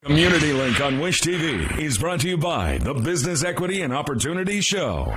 Community Link on Wish TV is brought to you by the Business Equity and Opportunity Show.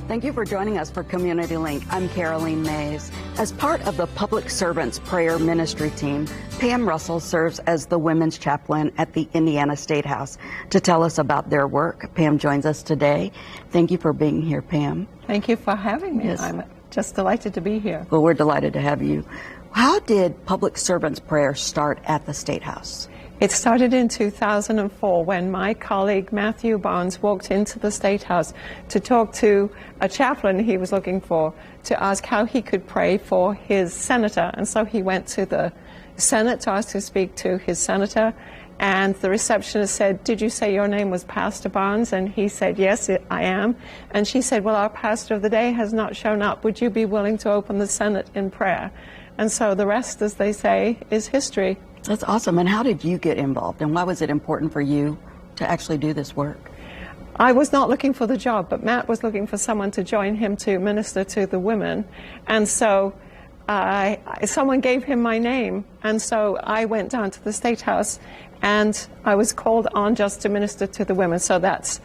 Thank you for joining us for Community Link. I'm Caroline Mays. As part of the Public Servants Prayer Ministry team, Pam Russell serves as the women's chaplain at the Indiana State House. To tell us about their work, Pam joins us today. Thank you for being here, Pam. Thank you for having me. Yes. I'm just delighted to be here. Well, we're delighted to have you. How did Public Servants Prayer start at the State House? It started in 2004 when my colleague Matthew Barnes walked into the State House to talk to a chaplain he was looking for to ask how he could pray for his senator. And so he went to the Senate to ask to speak to his senator. And the receptionist said, "Did you say your name was Pastor Barnes?" And he said, "Yes, I am." And she said, "Well, our pastor of the day has not shown up. Would you be willing to open the Senate in prayer?" And so the rest, as they say, is history. That's awesome. And how did you get involved? And why was it important for you to actually do this work? I was not looking for the job, but Matt was looking for someone to join him to minister to the women. And so someone gave him my name. And so I went down to the State House and I was called on just to minister to the women. So that's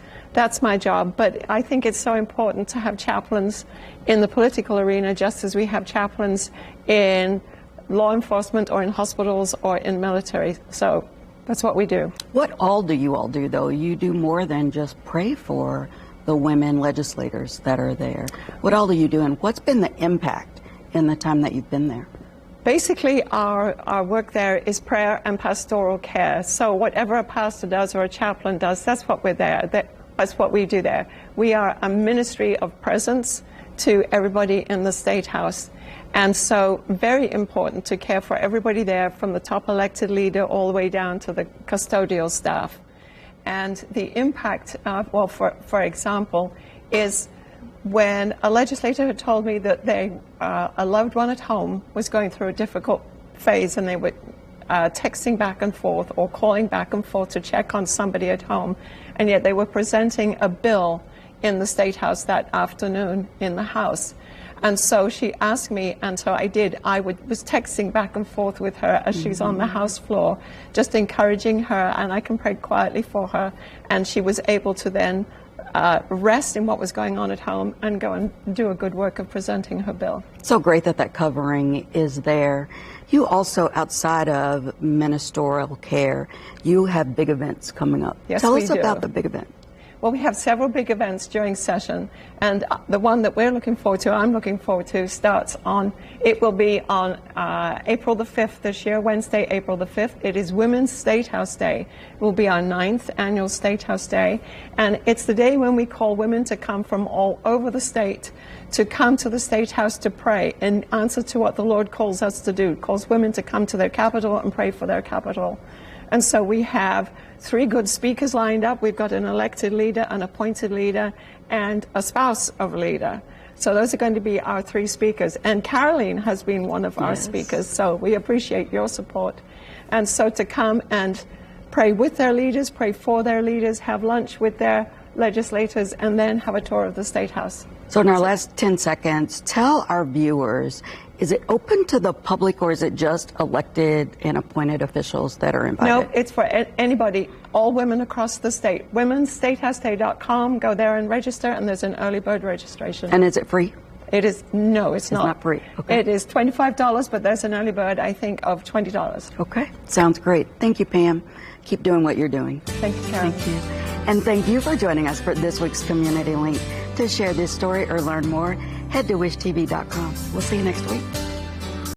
my job. But I think it's so important to have chaplains in the political arena, just as we have chaplains in law enforcement or in hospitals or in military. So that's what we do. What all do you all do, though? You do more than just pray for the women legislators that are there. What all do you do, and what's been the impact in the time that you've been there? Basically, our work there is prayer and pastoral care. So whatever a pastor does or a chaplain does, that's what we're there. That's what we do there. We are a ministry of presence to everybody in the State House. And so very important to care for everybody there, from the top elected leader all the way down to the custodial staff. And the impact, well, for example, is when a legislator had told me that a loved one at home was going through a difficult phase and they were texting back and forth or calling back and forth to check on somebody at home, and yet they were presenting a bill in the State House that afternoon in the House. And so she asked me, and so I did. I was texting back and forth with her as she's on the House floor, just encouraging her, and I can pray quietly for her. And she was able to then rest in what was going on at home and go and do a good work of presenting her bill. So great that that covering is there. You also, outside of ministerial care, you have big events coming up. Yes, Tell we us do. about the big event. Well, we have several big events during session, and the one that I'm looking forward to, starts on, it will be on April the 5th this year, Wednesday, April the 5th. It is Women's State House Day. It will be our 9th annual State House Day, and it's the day when we call women to come from all over the state to come to the State House to pray in answer to what the Lord calls us to do. It calls women to come to their capital and pray for their capital. And so we have 3 good speakers lined up. We've got an elected leader, an appointed leader, and a spouse of a leader. So those are going to be our 3 speakers. And Caroline has been one of our speakers, so we appreciate your support. And so to come and pray with their leaders, pray for their leaders, have lunch with their legislators, and then have a tour of the State House. So in our last 10 seconds, tell our viewers, is it open to the public, or is it just elected and appointed officials that are invited? No, it's for anybody, all women across the state. WomenStateHouseDay.com, go there and register, and there's an early bird registration. And is it free? It is, no, it's not. It's not free. Okay. It is $25, but there's an early bird, I think, of $20. Okay, sounds great. Thank you, Pam. Keep doing what you're doing. Thank you, Karen. Thank you. And thank you for joining us for this week's Community Link. To share this story or learn more, head to wishtv.com. We'll see you next week.